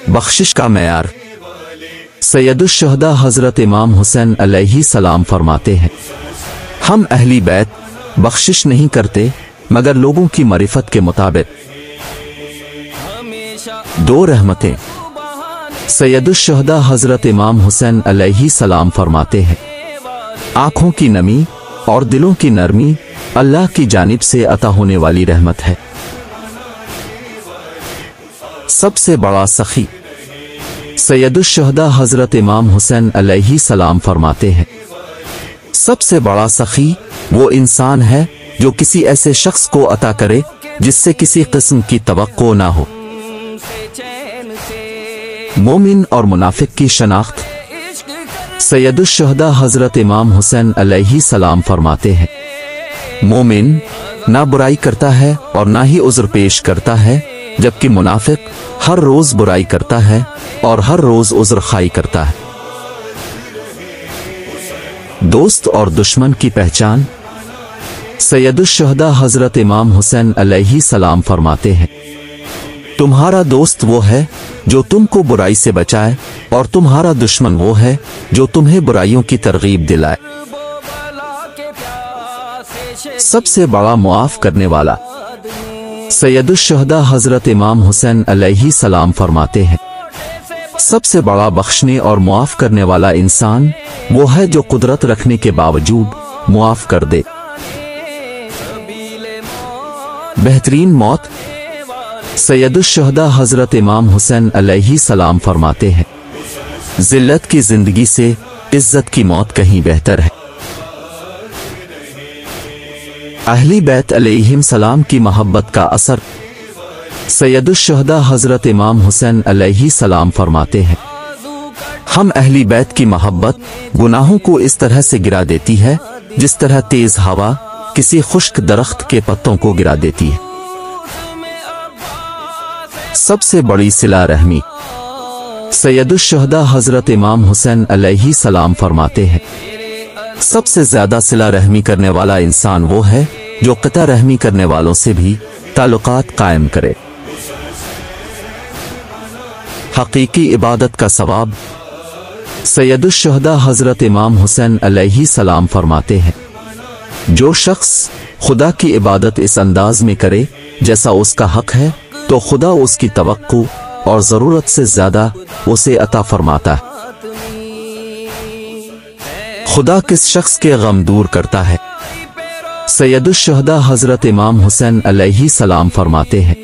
बख्शिश का मेयार। सैयदुश्शहदा हजरत इमाम हुसैन अलैहि सलाम फरमाते हैं, हम अहली बैत बख्शिश नहीं करते मगर लोगों की मरिफत के मुताबिक। दो रहमतें। सैयदुश्शहदा हजरत इमाम हुसैन अलैहि सलाम फरमाते हैं, आंखों की नमी और दिलों की नरमी अल्लाह की जानिब से अता होने वाली रहमत है। सबसे बड़ा सखी। सैयदुश्शहदा हजरत इमाम हुसैन अलैहि सलाम फरमाते हैं, सबसे बड़ा सखी वो इंसान है जो किसी ऐसे शख्स को अता करे जिससे किसी किस्म की तवक्को ना हो। मोमिन और मुनाफिक की शनाख्त। सैयदुश्शहदा हजरत इमाम हुसैन अलैहि सलाम फरमाते हैं, मोमिन ना बुराई करता है और ना ही उज़्र पेश करता है, जबकि मुनाफिक हर रोज बुराई करता है और हर रोज उज़्र खाई करता है। दोस्त और दुश्मन की पहचान। सैयदुश्शहदा हजरत इमाम हुसैन अलैहि सलाम फरमाते हैं, तुम्हारा दोस्त वो है जो तुमको बुराई से बचाए और तुम्हारा दुश्मन वो है जो तुम्हें बुराइयों की तरगीब दिलाए। सबसे बड़ा मुआफ करने वाला। सैयदुश्शहदा हजरत इमाम हुसैन अलैहि सलाम फरमाते हैं, सबसे बड़ा बख्शने और मुआफ करने वाला इंसान वो है जो कुदरत रखने के बावजूद मुआफ कर दे। बेहतरीन मौत। सैयदुश्शहदा हजरत इमाम हुसैन अलैहि सलाम फरमाते हैं, जिल्लत की जिंदगी से इज्जत की मौत कहीं बेहतर है। अहली बैत अलैहिम सलाम की मोहब्बत का असर। सैयदुश्शहदा हजरत इमाम हुसैन अलैहि सलाम फरमाते हैं, हम अहली बैत की मोहब्बत गुनाहों को इस तरह से गिरा देती है जिस तरह तेज हवा किसी खुश्क दरख्त के पत्तों को गिरा देती है। सबसे बड़ी सिला रहमी। सैयदुश्शहदा हजरत इमाम हुसैन अलैहि सलाम फरमाते हैं, सबसे ज्यादा सिला रहमी करने वाला इंसान वो है जो क़ता रहमी करने वालों से भी ताल्लुकात कायम करे। हकीकी इबादत का सवाब। सैयदुश्शहदा हजरत इमाम हुसैन अलैहि सलाम फरमाते हैं, जो शख्स खुदा की इबादत इस अंदाज में करे जैसा उसका हक है तो खुदा उसकी तवक्को और जरूरत से ज्यादा उसे अता फरमाता है। खुदा किस शख्स के गम दूर करता है। सैयदुश्शहदा हजरत इमाम हुसैन अलैहि सलाम फरमाते हैं,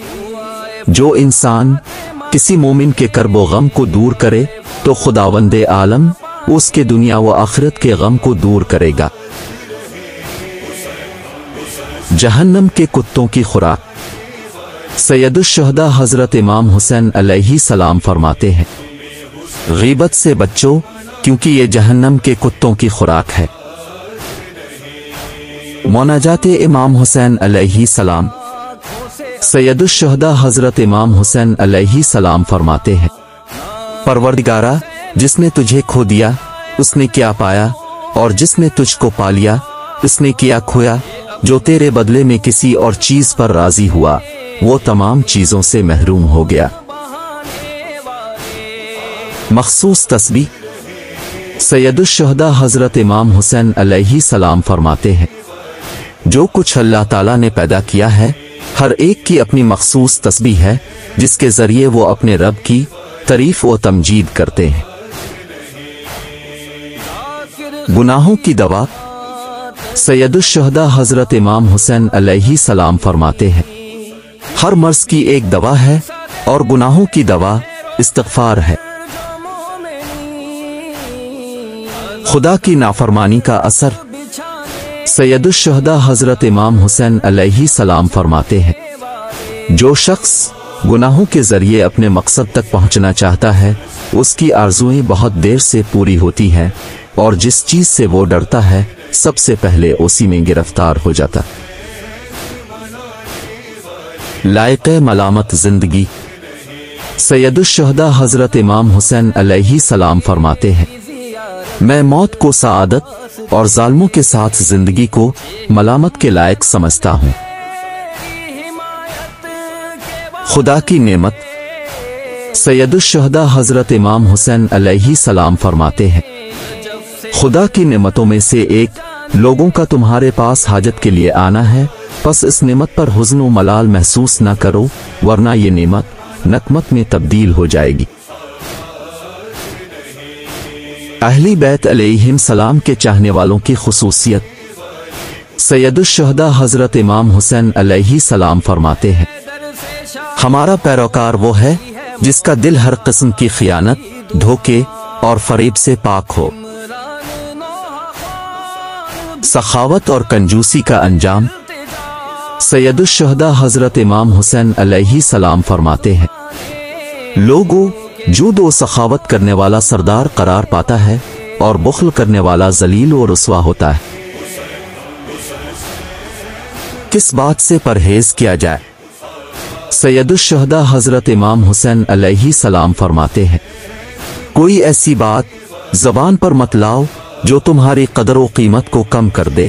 जो इंसान किसी मोमिन के कर्ब व गम को दूर करे तो खुदावंदे आलम उसके दुनिया व आखिरत के गम को दूर करेगा। जहन्नम के कुत्तों की खुराक। सैयदुश्शहदा हजरत इमाम हुसैन अलैहि सलाम फरमाते हैं, गीबत से बच्चो क्योंकि ये जहन्नम के कुत्तों की खुराक है। मोनाजाते इमाम हुसैन अलैहि सलाम। सैयदुश्शहदा हजरत इमाम हुसैन अलैहि सलाम फरमाते हैं, परवरदिगारा जिसने तुझे खो दिया उसने क्या पाया, और जिसने तुझको पा लिया उसने क्या खोया। जो तेरे बदले में किसी और चीज पर राजी हुआ वो तमाम चीजों से महरूम हो गया। मखसूस तस्बीह। सैयदुश्शहदा हजरत इमाम हुसैन अलैहि सलाम फरमाते हैं, जो कुछ अल्लाह ताला ने पैदा किया है हर एक की अपनी मखसूस तस्बीह है जिसके जरिए वो अपने रब की तारीफ व तमजीद करते हैं। गुनाहों की दवा। सैयदुश्शहदा हजरत इमाम हुसैन अलैहि सलाम फरमाते हैं, हर मर्ज की एक दवा है और गुनाहों की दवा इस्तिग़फ़ार है। खुदा की नाफरमानी का असर। सैयदुश्शहदा हजरत इमाम हुसैन अलैहि सलाम फरमाते हैं, जो शख्स गुनाहों के जरिए अपने मकसद तक पहुंचना चाहता है उसकी आरज़ुएं बहुत देर से पूरी होती हैं और जिस चीज से वो डरता है सबसे पहले उसी में गिरफ्तार हो जाता। लायक़े मलामत जिंदगी। सैयदुश्शहदा हजरत इमाम हुसैन अलैहि सलाम फरमाते हैं, मैं मौत को सआदत और जालिमों के साथ जिंदगी को मलामत के लायक समझता हूँ। خدا کی نعمت سید الشہداء حضرت امام حسین علیہ السلام فرماتے ہیں، خدا کی نعمتوں میں سے ایک لوگوں کا تمہارے پاس حاجت کے لیے آنا ہے، پس اس نعمت پر حزن و ملال محسوس نہ کرو، ورنہ یہ نعمت نقمت میں تبدیل ہو جائے گی۔ اہل بیت علیہم السلام کے چاہنے والوں کی خصوصیت سید الشہداء حضرت امام حسین علیہ السلام فرماتے ہیں، ہمارا پیروکار وہ ہے جس کا دل ہر قسم کی خیانت، دھوکے اور فریب سے پاک ہو۔ سخاوت اور کنجوسی کا انجام سید الشہداء حضرت امام حسین علیہ السلام فرماتے ہیں، لوگوں، جود و سخاوت کرنے والا سردار قرار پاتا ہے اور بخل کرنے والا ذلیل و رسوا ہوتا ہے۔ کس بات سے پرہیز کیا جائے؟ سید الشہداء حضرت امام حسین علیہ السلام فرماتے ہیں، کوئی ایسی بات زبان پر مت لاؤ جو تمہاری قدر و قیمت کو کم کر دے۔